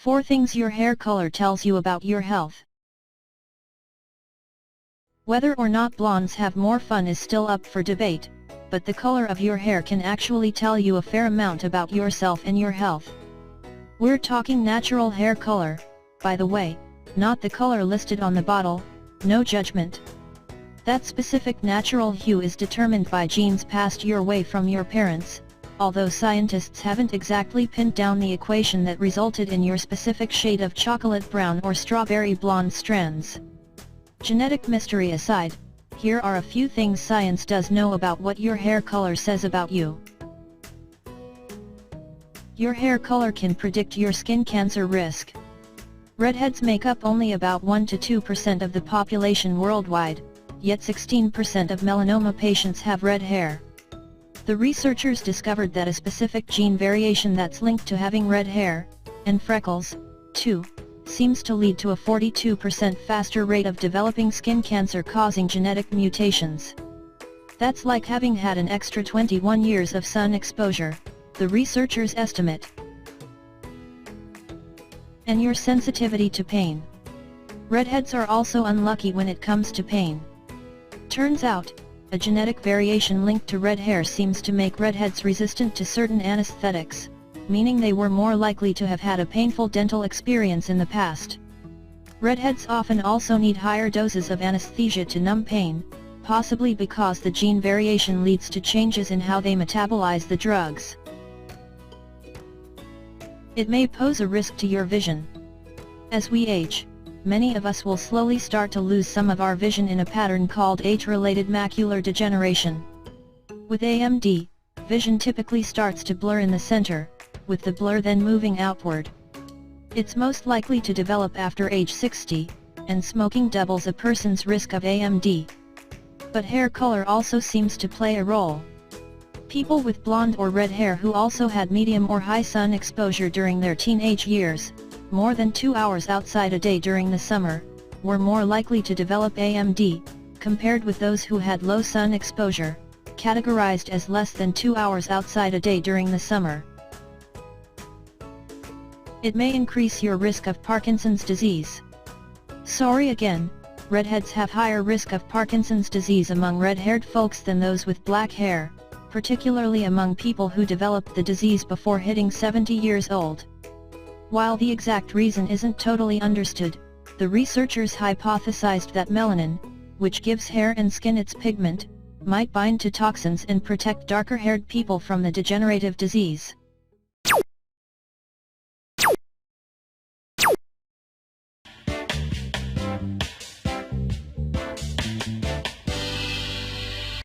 4 things your hair color tells you about your health. Whether or not blondes have more fun is still up for debate, but the color of your hair can actually tell you a fair amount about yourself and your health. We're talking natural hair color, by the way, not the color listed on the bottle, no judgment. That specific natural hue is determined by genes passed your way from your parents, although scientists haven't exactly pinned down the equation that resulted in your specific shade of chocolate brown or strawberry blonde strands. Genetic mystery aside, here are a few things science does know about what your hair color says about you. Your hair color can predict your skin cancer risk. Redheads make up only about 1 to 2% of the population worldwide, yet 16% of melanoma patients have red hair. The researchers discovered that a specific gene variation that's linked to having red hair, and freckles, too, seems to lead to a 42% faster rate of developing skin cancer causing genetic mutations. That's like having had an extra 21 years of sun exposure, the researchers estimate. And your sensitivity to pain. Redheads are also unlucky when it comes to pain. Turns out, a genetic variation linked to red hair seems to make redheads resistant to certain anesthetics, meaning they were more likely to have had a painful dental experience in the past. Redheads often also need higher doses of anesthesia to numb pain, possibly because the gene variation leads to changes in how they metabolize the drugs. It may pose a risk to your vision. As we age, many of us will slowly start to lose some of our vision in a pattern called age-related macular degeneration. With AMD, vision typically starts to blur in the center, with the blur then moving outward. It's most likely to develop after age 60, and smoking doubles a person's risk of AMD. But hair color also seems to play a role. People with blonde or red hair who also had medium or high sun exposure during their teenage years, more than 2 hours outside a day during the summer, were more likely to develop AMD, compared with those who had low sun exposure, categorized as less than 2 hours outside a day during the summer. It may increase your risk of Parkinson's disease. Sorry again, redheads have higher risk of Parkinson's disease among red-haired folks than those with black hair, particularly among people who developed the disease before hitting 70 years old. While the exact reason isn't totally understood, the researchers hypothesized that melanin, which gives hair and skin its pigment, might bind to toxins and protect darker-haired people from the degenerative disease.